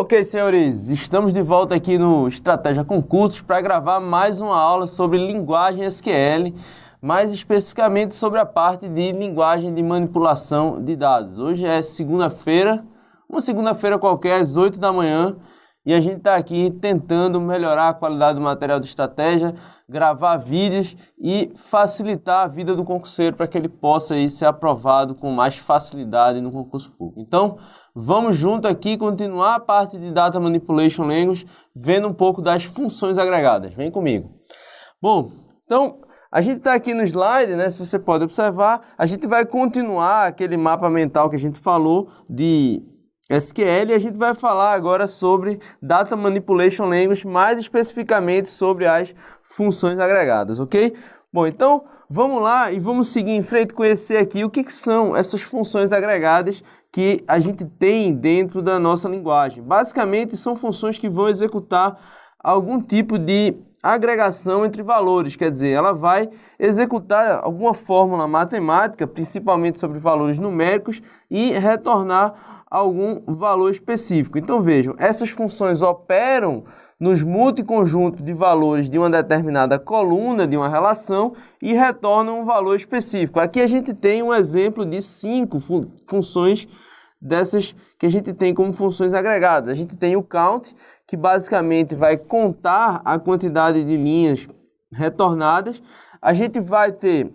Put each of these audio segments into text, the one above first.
Ok, senhores, estamos de volta aqui no Estratégia Concursos para gravar mais uma aula sobre linguagem SQL, mais especificamente sobre a parte de linguagem de manipulação de dados. Hoje é segunda-feira, uma segunda-feira qualquer, às 8 da manhã, e a gente está aqui tentando melhorar a qualidade do material de estratégia, gravar vídeos e facilitar a vida do concurseiro para que ele possa aí ser aprovado com mais facilidade no concurso público. Então, vamos junto aqui continuar a parte de Data Manipulation Language, vendo um pouco das funções agregadas. Vem comigo. Bom, então, a gente está aqui no slide, né? Se você pode observar, a gente vai continuar aquele mapa mental que a gente falou de SQL e a gente vai falar agora sobre Data Manipulation Language, mais especificamente sobre as funções agregadas, ok? Bom, então vamos lá e vamos seguir em frente, conhecer aqui o que são essas funções agregadas que a gente tem dentro da nossa linguagem. Basicamente são funções que vão executar algum tipo de agregação entre valores, quer dizer, ela vai executar alguma fórmula matemática, principalmente sobre valores numéricos, e retornar algum valor específico. Então vejam, essas funções operam nos multiconjuntos de valores de uma determinada coluna de uma relação e retornam um valor específico. Aqui a gente tem um exemplo de 5 funções dessas que a gente tem como funções agregadas. A gente tem o count, que basicamente vai contar a quantidade de linhas retornadas. A gente vai ter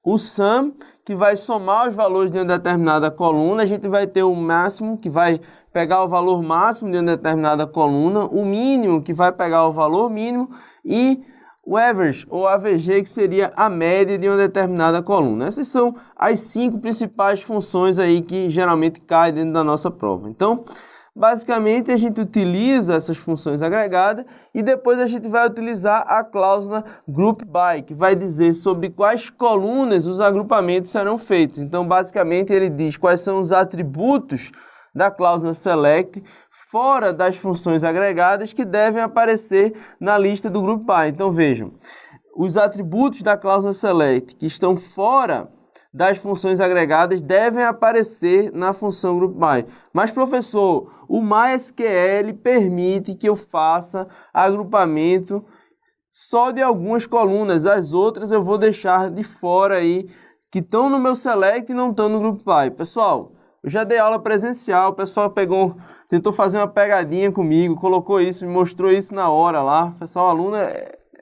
o sum, que vai somar os valores de uma determinada coluna. A gente vai ter o máximo, que vai pegar o valor máximo de uma determinada coluna, o mínimo, que vai pegar o valor mínimo, e o average, ou AVG, que seria a média de uma determinada coluna. Essas são as 5 principais funções aí que geralmente caem dentro da nossa prova. Então, basicamente, a gente utiliza essas funções agregadas e depois a gente vai utilizar a cláusula group by, que vai dizer sobre quais colunas os agrupamentos serão feitos. Então, basicamente, ele diz quais são os atributos da cláusula select fora das funções agregadas que devem aparecer na lista do group by. Então, vejam, os atributos da cláusula select que estão fora das funções agregadas devem aparecer na função group by. Mas, professor, o MySQL permite que eu faça agrupamento só de algumas colunas, as outras eu vou deixar de fora aí, que estão no meu select e não estão no group by. Pessoal, eu já dei aula presencial, o pessoal tentou fazer uma pegadinha comigo, colocou isso, me mostrou isso na hora lá. Pessoal, o aluno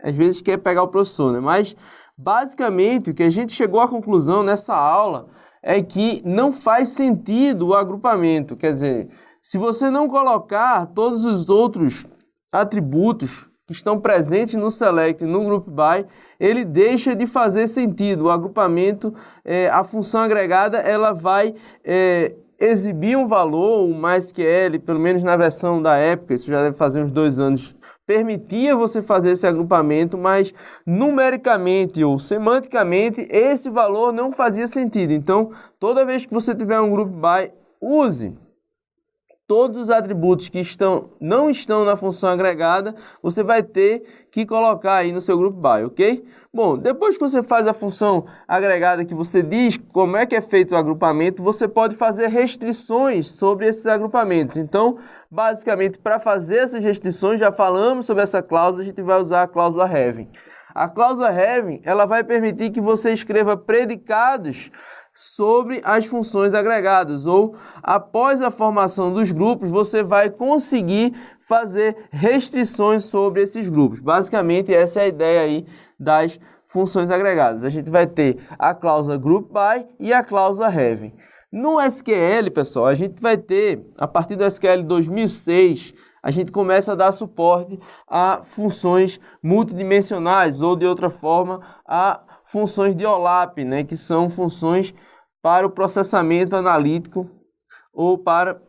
às vezes quer pegar o professor, né? Mas basicamente, o que a gente chegou à conclusão nessa aula é que não faz sentido o agrupamento. Quer dizer, se você não colocar todos os outros atributos que estão presentes no select, no group by, ele deixa de fazer sentido. O agrupamento, a função agregada, ela vai exibir um valor, o MySQL, pelo menos na versão da época, isso já deve fazer uns 2 anos, permitia você fazer esse agrupamento, mas numericamente ou semanticamente esse valor não fazia sentido. Então, toda vez que você tiver um group by, use todos os atributos que não estão na função agregada, você vai ter que colocar aí no seu group by, ok? Bom, depois que você faz a função agregada que você diz como é que é feito o agrupamento, você pode fazer restrições sobre esses agrupamentos. Então, basicamente, para fazer essas restrições, já falamos sobre essa cláusula, a gente vai usar a cláusula having. A cláusula having, ela vai permitir que você escreva predicados sobre as funções agregadas, ou após a formação dos grupos, você vai conseguir fazer restrições sobre esses grupos. Basicamente, essa é a ideia aí das funções agregadas. A gente vai ter a cláusula group by e a cláusula having. No SQL, pessoal, a gente vai ter, a partir do SQL 2006, a gente começa a dar suporte a funções multidimensionais, ou de outra forma, a funções de OLAP, né, que são funções para o processamento analítico ou para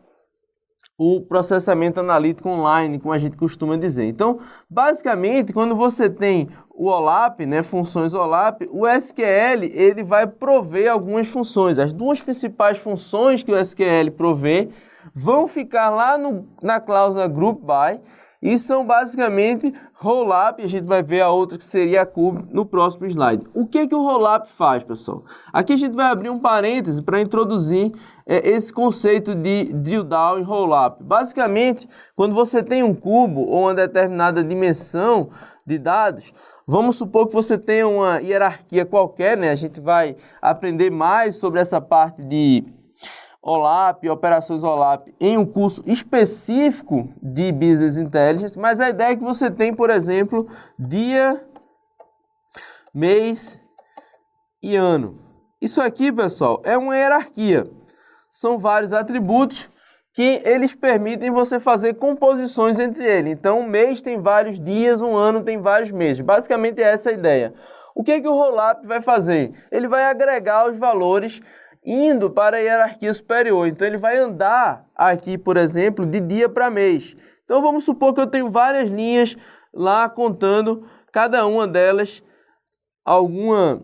o processamento analítico online, como a gente costuma dizer. Então, basicamente, quando você tem o OLAP, né, funções OLAP, o SQL ele vai prover algumas funções. As 2 principais funções que o SQL provê vão ficar lá na cláusula group by E são basicamente roll-up, a gente vai ver a outra que seria a cube no próximo slide. O que o roll-up faz, pessoal? Aqui a gente vai abrir um parêntese para introduzir esse conceito de drill down e roll-up. Basicamente, quando você tem um cubo ou uma determinada dimensão de dados, vamos supor que você tenha uma hierarquia qualquer, né? A gente vai aprender mais sobre essa parte de OLAP, operações OLAP, em um curso específico de Business Intelligence, mas a ideia é que você tem, por exemplo, dia, mês e ano. Isso aqui, pessoal, é uma hierarquia. São vários atributos que eles permitem você fazer composições entre eles. Então, um mês tem vários dias, um ano tem vários meses. Basicamente, é essa a ideia. O que o roll-up vai fazer? Ele vai agregar os valores indo para a hierarquia superior. Então, ele vai andar aqui, por exemplo, de dia para mês. Então, vamos supor que eu tenho várias linhas lá contando cada uma delas alguma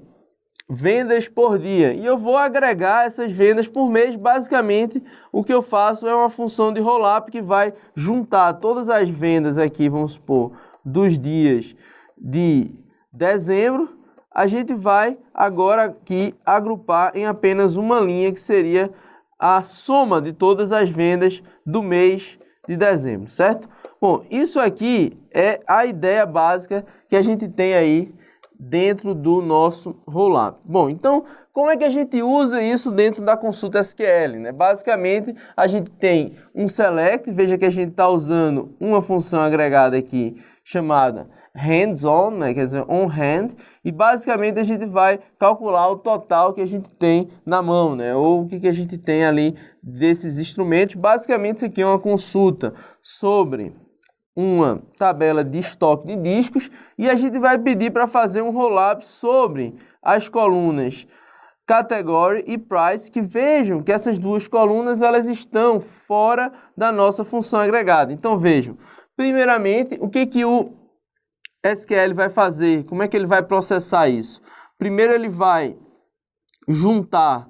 vendas por dia. E eu vou agregar essas vendas por mês. Basicamente, o que eu faço é uma função de roll-up que vai juntar todas as vendas aqui, vamos supor, dos dias de dezembro. A gente vai agora aqui agrupar em apenas uma linha, que seria a soma de todas as vendas do mês de dezembro, certo? Bom, isso aqui é a ideia básica que a gente tem aí dentro do nosso roll-up. Bom, então, como é que a gente usa isso dentro da consulta SQL, né? Basicamente, a gente tem um select, veja que a gente está usando uma função agregada aqui chamada hands-on, né? Quer dizer, on-hand, e basicamente a gente vai calcular o total que a gente tem na mão, né? Ou o que a gente tem ali desses instrumentos. Basicamente, isso aqui é uma consulta sobre uma tabela de estoque de discos e a gente vai pedir para fazer um roll-up sobre as colunas Category e Price, que vejam que essas duas colunas elas estão fora da nossa função agregada. Então vejam, primeiramente, o que o SQL vai fazer? Como é que ele vai processar isso? Primeiro ele vai juntar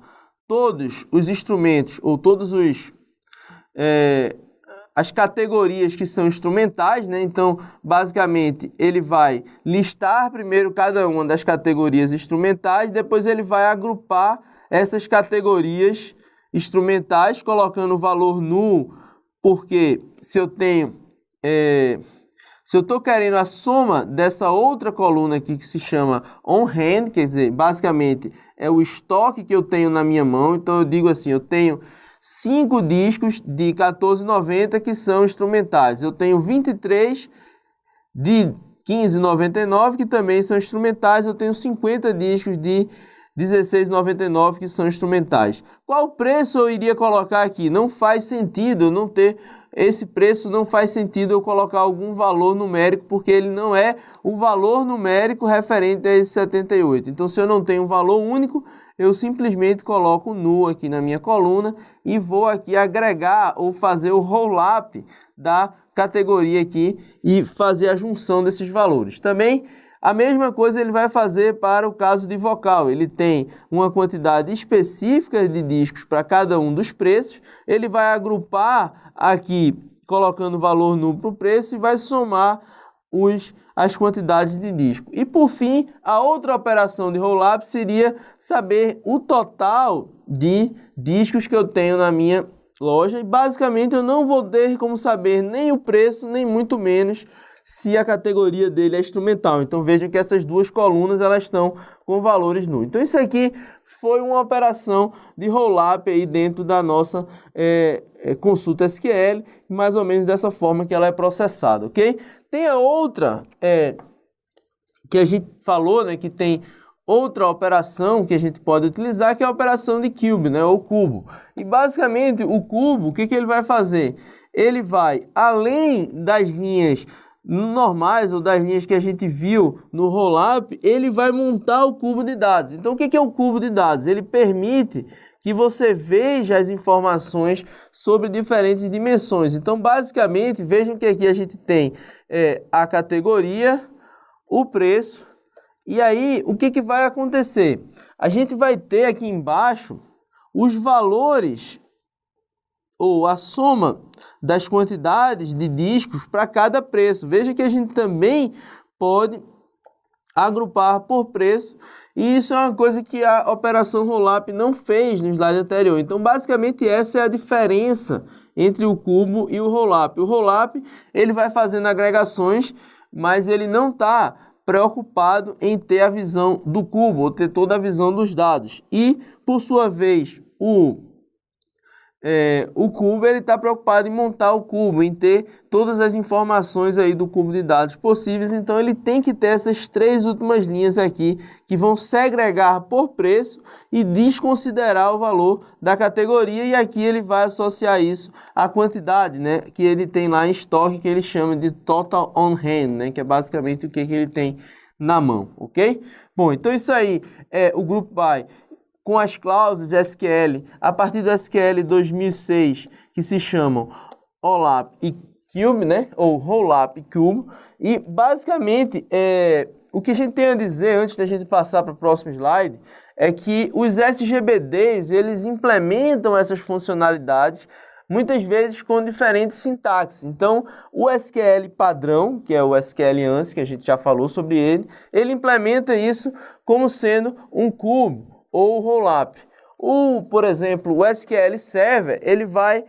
todos os instrumentos ou todos os as categorias que são instrumentais, né? Então, basicamente, ele vai listar primeiro cada uma das categorias instrumentais, depois ele vai agrupar essas categorias instrumentais, colocando o valor null, porque se eu tenho... se eu estou querendo a soma dessa outra coluna aqui que se chama on-hand, quer dizer, basicamente, é o estoque que eu tenho na minha mão, então eu digo assim, eu tenho 5 discos de R$14,90 que são instrumentais. Eu tenho 23 de R$15,99 que também são instrumentais. Eu tenho 50 discos de R$16,99 que são instrumentais. Qual preço eu iria colocar aqui? Não faz sentido eu não ter esse preço, não faz sentido eu colocar algum valor numérico, porque ele não é o valor numérico referente a esse 78. Então, se eu não tenho um valor único, eu simplesmente coloco null aqui na minha coluna e vou aqui agregar ou fazer o roll-up da categoria aqui e fazer a junção desses valores. Também a mesma coisa ele vai fazer para o caso de vocal. Ele tem uma quantidade específica de discos para cada um dos preços. Ele vai agrupar aqui colocando o valor null para o preço e vai somar as quantidades de disco. E por fim, a outra operação de roll-up seria saber o total de discos que eu tenho na minha loja. E basicamente eu não vou ter como saber nem o preço, nem muito menos se a categoria dele é instrumental. Então vejam que essas duas colunas elas estão com valores null. Então isso aqui foi uma operação de roll-up aí dentro da nossa consulta SQL, mais ou menos dessa forma que ela é processada, ok? Tem a outra que a gente falou, né, que tem outra operação que a gente pode utilizar, que é a operação de cube, né, ou cubo. E basicamente o cubo, o que ele vai fazer? Ele vai, além das linhas normais ou das linhas que a gente viu no roll-up, ele vai montar o cubo de dados. Então o que é o cubo de dados? Ele permite que você veja as informações sobre diferentes dimensões. Então, basicamente, vejam que aqui a gente tem a categoria, o preço, e aí o que vai acontecer? A gente vai ter aqui embaixo os valores ou a soma das quantidades de discos para cada preço. Veja que a gente também pode agrupar por preço, e isso é uma coisa que a operação Rollup não fez no slide anterior. Então, basicamente, essa é a diferença entre o cubo e o Rollup. O Rollup, ele vai fazendo agregações, mas ele não está preocupado em ter a visão do cubo, ou ter toda a visão dos dados. E, por sua vez, o cubo, ele está preocupado em montar o cubo, em ter todas as informações aí do cubo de dados possíveis. Então, ele tem que ter essas três últimas linhas aqui, que vão segregar por preço e desconsiderar o valor da categoria. E aqui ele vai associar isso à quantidade, né, que ele tem lá em estoque, que ele chama de total on hand, né, que é basicamente o que ele tem na mão, ok? Bom, então isso aí é o Group By com as cláusulas SQL, a partir do SQL 2006, que se chamam OLAP e Cube, né? Ou Rollup e Cube. E, basicamente, o que a gente tem a dizer, antes da gente passar para o próximo slide, é que os SGBDs, eles implementam essas funcionalidades, muitas vezes com diferentes sintaxes. Então, o SQL padrão, que é o SQL ANSI, que a gente já falou sobre ele, ele implementa isso como sendo um cube ou Rollup. Por exemplo, o SQL Server, ele vai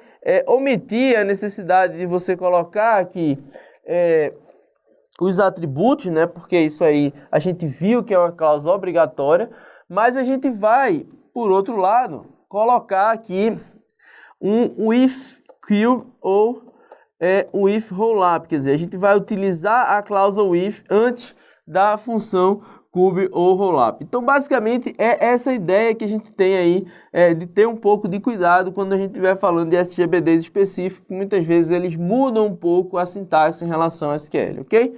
omitir a necessidade de você colocar aqui os atributos, né? Porque isso aí a gente viu que é uma cláusula obrigatória, mas a gente vai, por outro lado, colocar aqui um if cube ou o if rollup, quer dizer, a gente vai utilizar a cláusula if antes da função cube ou rollup. Então, basicamente, é essa ideia que a gente tem aí de ter um pouco de cuidado quando a gente estiver falando de SGBDs específicos, muitas vezes eles mudam um pouco a sintaxe em relação ao SQL, ok?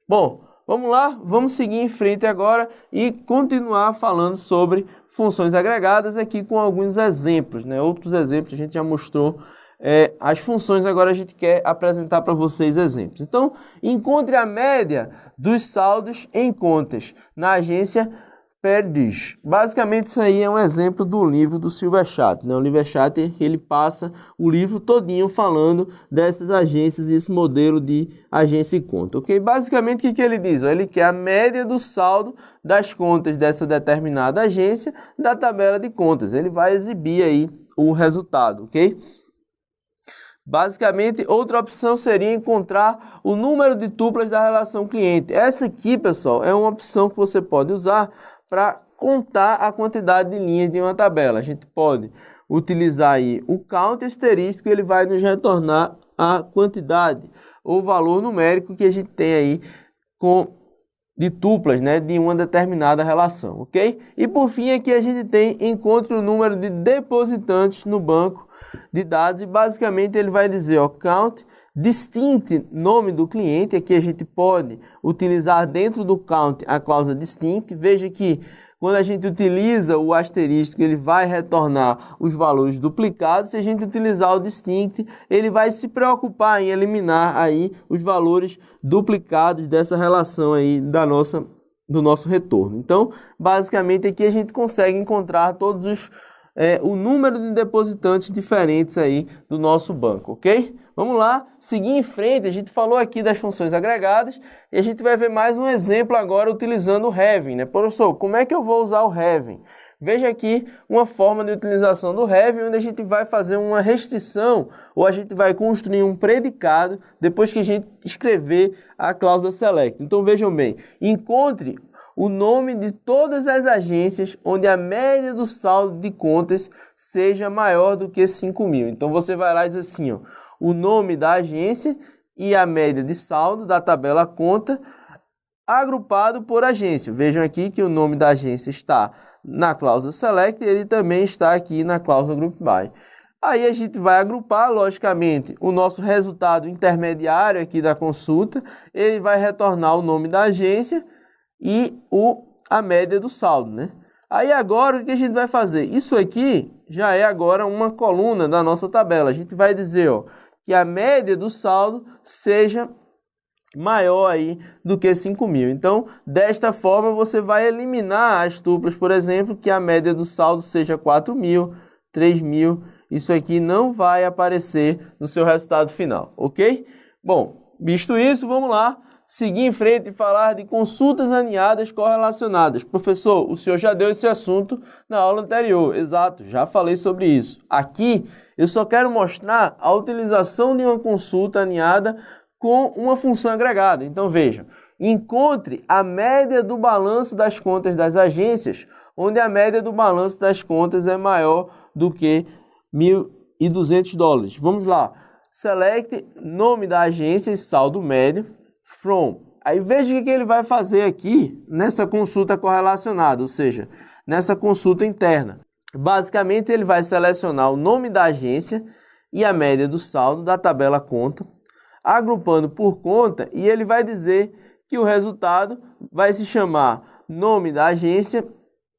Bom, vamos lá, vamos seguir em frente agora e continuar falando sobre funções agregadas aqui com alguns exemplos, né? Outros exemplos a gente já mostrou as funções, agora a gente quer apresentar para vocês exemplos. Então, encontre a média dos saldos em contas na agência Perdiz. Basicamente, isso aí é um exemplo do livro do Silver Schatter, né? O Silver Schatter, ele passa o livro todinho falando dessas agências e esse modelo de agência e conta, ok? Basicamente, o que ele diz? Ele quer a média do saldo das contas dessa determinada agência da tabela de contas. Ele vai exibir aí o resultado, ok? Basicamente, outra opção seria encontrar o número de tuplas da relação cliente. Essa aqui, pessoal, é uma opção que você pode usar para contar a quantidade de linhas de uma tabela. A gente pode utilizar aí o count asterístico, ele vai nos retornar a quantidade ou valor numérico que a gente tem aí de tuplas, né, de uma determinada relação, ok? E por fim aqui a gente tem encontre o número de depositantes no banco de dados e basicamente ele vai dizer, ó, count distinct, nome do cliente. Aqui a gente pode utilizar dentro do count a cláusula distinct. Veja que quando a gente utiliza o asterístico, ele vai retornar os valores duplicados. Se a gente utilizar o distinct, ele vai se preocupar em eliminar aí os valores duplicados dessa relação aí do nosso retorno. Então, basicamente aqui a gente consegue encontrar todos o número de depositantes diferentes aí do nosso banco, ok? Vamos lá, seguir em frente. A gente falou aqui das funções agregadas e a gente vai ver mais um exemplo agora utilizando o having, né? Professor, como é que eu vou usar o having? Veja aqui uma forma de utilização do having, onde a gente vai fazer uma restrição ou a gente vai construir um predicado depois que a gente escrever a cláusula select. Então vejam bem, encontre o nome de todas as agências onde a média do saldo de contas seja maior do que 5.000. Então você vai lá e diz assim, ó, o nome da agência e a média de saldo da tabela conta agrupado por agência. Vejam aqui que o nome da agência está na cláusula select e ele também está aqui na cláusula group by. Aí a gente vai agrupar, logicamente, o nosso resultado intermediário aqui da consulta, ele vai retornar o nome da agência e a média do saldo, né? Aí agora o que a gente vai fazer? Isso aqui já é agora uma coluna da nossa tabela. A gente vai dizer, ó, que a média do saldo seja maior aí do que 5.000. Então, desta forma, você vai eliminar as tuplas, por exemplo, que a média do saldo seja 4.000, 3.000 isso aqui não vai aparecer no seu resultado final, ok? Bom, visto isso, vamos lá seguir em frente e falar de consultas aninhadas correlacionadas. Professor, o senhor já deu esse assunto na aula anterior. Exato, já falei sobre isso. Aqui, eu só quero mostrar a utilização de uma consulta aninhada com uma função agregada. Então, veja, encontre a média do balanço das contas das agências, onde a média do balanço das contas é maior do que $1.200. Vamos lá. Select nome da agência e saldo médio. From. Aí veja o que ele vai fazer aqui nessa consulta correlacionada, ou seja, nessa consulta interna. Basicamente, ele vai selecionar o nome da agência e a média do saldo da tabela conta, agrupando por conta, e ele vai dizer que o resultado vai se chamar nome da agência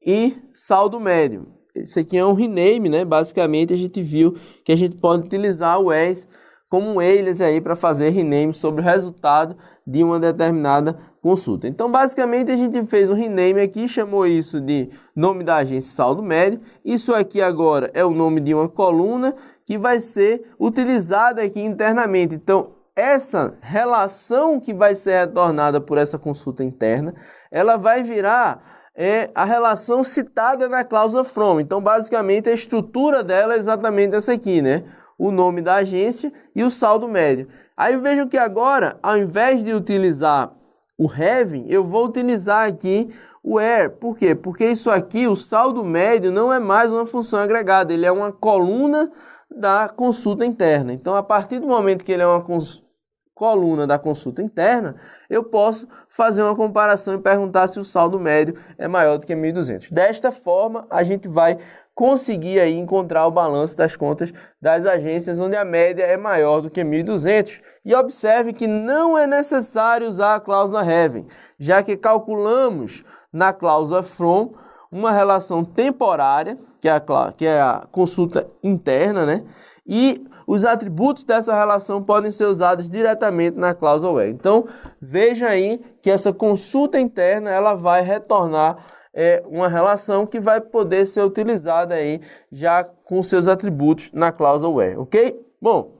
e saldo médio. Isso aqui é um rename, né? Basicamente, a gente viu que a gente pode utilizar o as como um alias aí para fazer rename sobre o resultado de uma determinada consulta. Então, basicamente, a gente fez um rename aqui, chamou isso de nome da agência saldo médio. Isso aqui agora é o nome de uma coluna que vai ser utilizada aqui internamente. Então, essa relação que vai ser retornada por essa consulta interna, ela vai virar a relação citada na cláusula from. Então, basicamente, a estrutura dela é exatamente essa aqui, né? O nome da agência e o saldo médio. Aí vejam que agora, ao invés de utilizar o having, eu vou utilizar aqui o where. Por quê? Porque isso aqui, o saldo médio, não é mais uma função agregada, ele é uma coluna da consulta interna. Então, a partir do momento que ele é uma coluna da consulta interna, eu posso fazer uma comparação e perguntar se o saldo médio é maior do que 1.200. Desta forma, a gente vai conseguir aí encontrar o balanço das contas das agências onde a média é maior do que 1.200. E observe que não é necessário usar a cláusula having, já que calculamos na cláusula from uma relação temporária, que é a consulta interna, né? E os atributos dessa relação podem ser usados diretamente na cláusula where. Então, veja aí que essa consulta interna ela vai retornar uma relação que vai poder ser utilizada aí já com seus atributos na cláusula where, ok? Bom,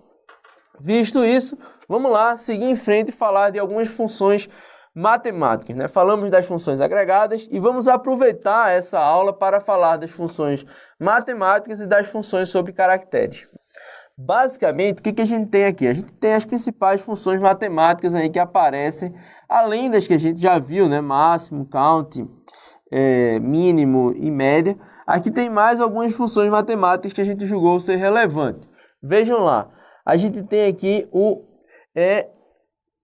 visto isso, vamos lá seguir em frente e falar de algumas funções matemáticas, né? Falamos das funções agregadas e vamos aproveitar essa aula para falar das funções matemáticas e das funções sobre caracteres. Basicamente, o que a gente tem aqui? A gente tem as principais funções matemáticas aí que aparecem, além das que a gente já viu, né? Máximo, count, mínimo e média. Aqui tem mais algumas funções matemáticas que a gente julgou ser relevante. Vejam lá, a gente tem aqui o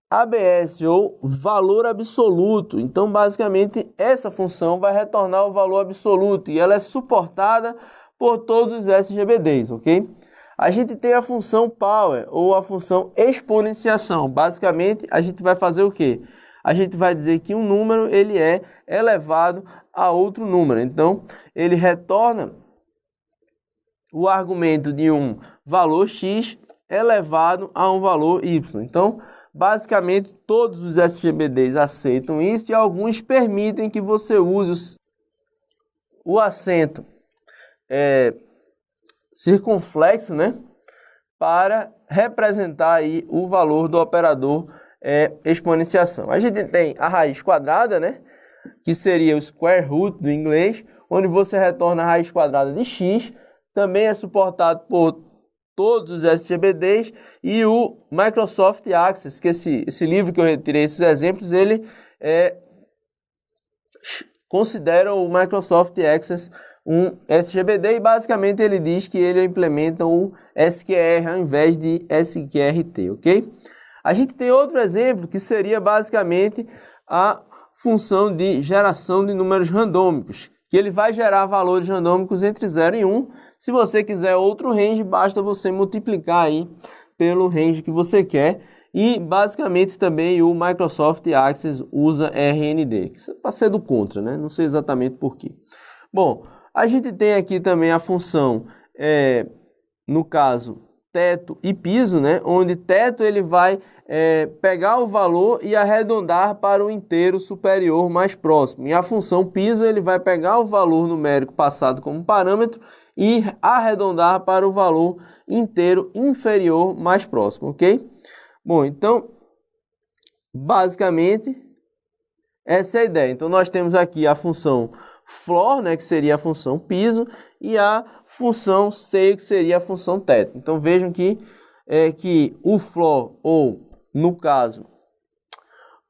ABS, ou valor absoluto. Então, basicamente, essa função vai retornar o valor absoluto e ela é suportada por todos os SGBDs, ok? A gente tem a função power, ou a função exponenciação. Basicamente, a gente vai fazer o quê? A gente vai dizer que um número ele é elevado a outro número. Então, ele retorna o argumento de um valor x elevado a um valor y. Então, basicamente, todos os SGBDs aceitam isso e alguns permitem que você use o acento circunflexo, né, para representar aí o valor do operador exponenciação. A gente tem a raiz quadrada, né, que seria o square root do inglês, onde você retorna a raiz quadrada de x, também é suportado por todos os SGBDs, e o Microsoft Access, que esse livro que eu retirei esses exemplos, ele considera o Microsoft Access um SGBD e basicamente ele diz que ele implementa o SQR ao invés de SQRT, ok? A gente tem outro exemplo que seria basicamente a função de geração de números randômicos, que ele vai gerar valores randômicos entre 0 e 1. Se você quiser outro range, basta você multiplicar aí pelo range que você quer. E basicamente também o Microsoft Access usa RND, que é para ser do contra, né? Não sei exatamente por quê. Bom, a gente tem aqui também a função, no caso, teto e piso, né? Onde teto ele vai pegar o valor e arredondar para o inteiro superior mais próximo. E a função piso ele vai pegar o valor numérico passado como parâmetro e arredondar para o valor inteiro inferior mais próximo, ok? Bom, então, basicamente, essa é a ideia. Então, nós temos aqui a função floor, né, que seria a função piso, e a função seio, que seria a função teto. Então, vejam que o floor, ou, no caso,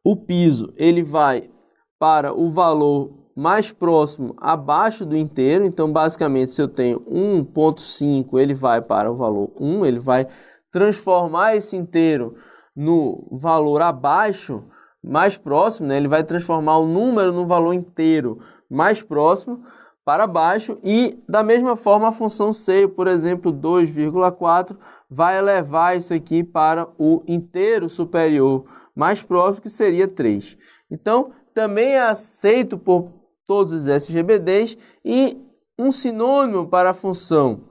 o piso, ele vai para o valor mais próximo abaixo do inteiro. Então, basicamente, se eu tenho 1,5, ele vai para o valor 1, ele vai transformar esse inteiro no valor abaixo, mais próximo, né? Ele vai transformar o número no valor inteiro mais próximo para baixo, e da mesma forma a função seio, por exemplo, 2,4, vai elevar isso aqui para o inteiro superior mais próximo, que seria 3. Então, também é aceito por todos os SGBDs, e um sinônimo para a função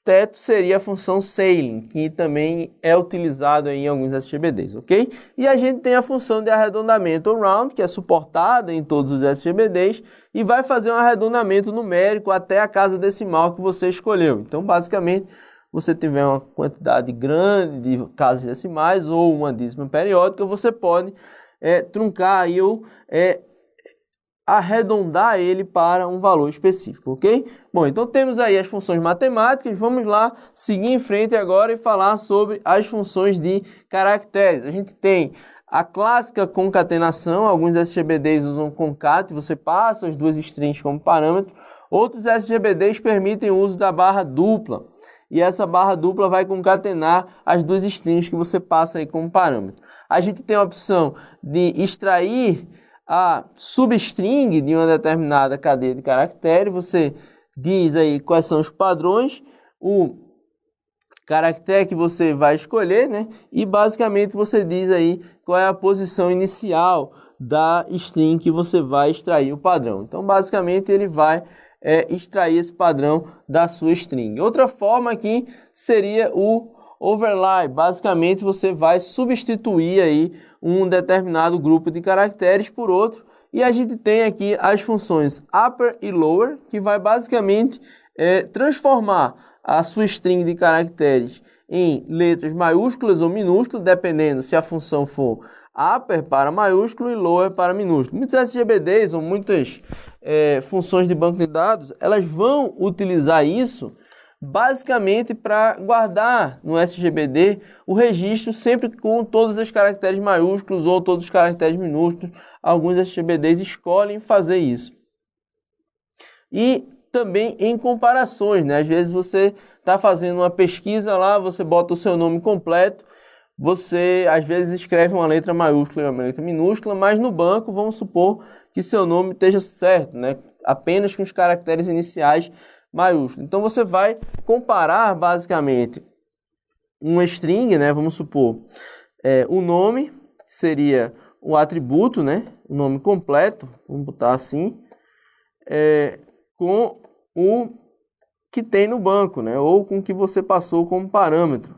teto seria a função ceiling, que também é utilizado em alguns SGBDs, ok? E a gente tem a função de arredondamento round, que é suportada em todos os SGBDs, e vai fazer um arredondamento numérico até a casa decimal que você escolheu. Então, basicamente, você tiver uma quantidade grande de casas decimais ou uma dízima periódica, você pode truncar aí ou arredondar ele para um valor específico, ok? Bom, então temos aí as funções matemáticas. Vamos lá seguir em frente agora e falar sobre as funções de caracteres. A gente tem a clássica concatenação. Alguns SGBDs usam concat, você passa as duas strings como parâmetro. Outros SGBDs permitem o uso da barra dupla, e essa barra dupla vai concatenar as duas strings que você passa aí como parâmetro. A gente tem a opção de extrair a substring de uma determinada cadeia de caracteres. Você diz aí quais são os padrões, o caractere que você vai escolher, né? E basicamente você diz aí qual é a posição inicial da string que você vai extrair o padrão. Então, basicamente, ele vai extrair esse padrão da sua string. Outra forma aqui seria o overlay. Basicamente, você vai substituir aí um determinado grupo de caracteres por outro. E a gente tem aqui as funções upper e lower, que vai basicamente transformar a sua string de caracteres em letras maiúsculas ou minúsculas, dependendo se a função for upper para maiúsculo e lower para minúsculo. Muitos SGBDs ou muitas funções de banco de dados, elas vão utilizar isso basicamente para guardar no SGBD o registro sempre com todos os caracteres maiúsculos ou todos os caracteres minúsculos. Alguns SGBDs escolhem fazer isso. E também em comparações, né? Às vezes você está fazendo uma pesquisa lá, você bota o seu nome completo, você às vezes escreve uma letra maiúscula e uma letra minúscula, mas no banco vamos supor que seu nome esteja certo, né? Apenas com os caracteres iniciais maiúsculos. Então você vai comparar basicamente uma string, né? Vamos supor o nome seria o atributo, né? O nome completo, vamos botar assim, com o que tem no banco, né? Ou com o que você passou como parâmetro.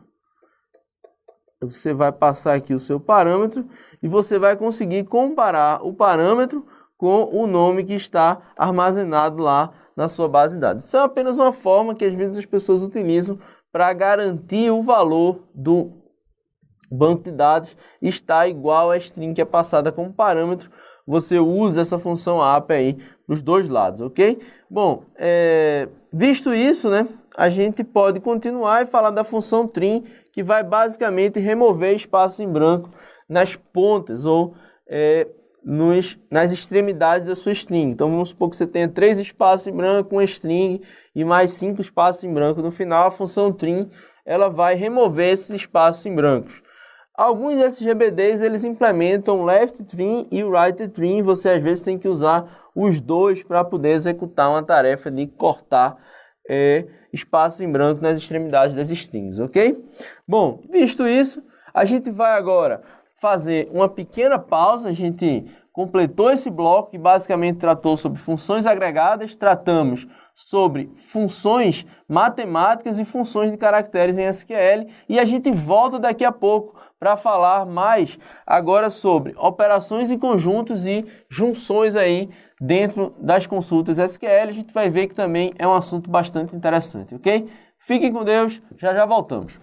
Você vai passar aqui o seu parâmetro e você vai conseguir comparar o parâmetro com o nome que está armazenado lá na sua base de dados. Isso é apenas uma forma que às vezes as pessoas utilizam para garantir o valor do banco de dados está igual à string que é passada como parâmetro. Você usa essa função upper aí dos dois lados, ok? Bom, visto isso, né, a gente pode continuar e falar da função trim, que vai basicamente remover espaço em branco nas pontas ou nas extremidades da sua string. Então vamos supor que você tenha 3 espaços em branco, uma string e mais 5 espaços em branco. No final, a função trim ela vai remover esses espaços em brancos. Alguns SGBDs eles implementam left trim e right trim. Você às vezes tem que usar os dois para poder executar uma tarefa de cortar espaço em branco nas extremidades das strings, ok? Bom, visto isso, a gente vai agora fazer uma pequena pausa. A gente completou esse bloco que basicamente tratou sobre funções agregadas, tratamos sobre funções matemáticas e funções de caracteres em SQL, e a gente volta daqui a pouco para falar mais agora sobre operações em conjuntos e junções aí dentro das consultas SQL. A gente vai ver que também é um assunto bastante interessante, ok? Fiquem com Deus, já já voltamos.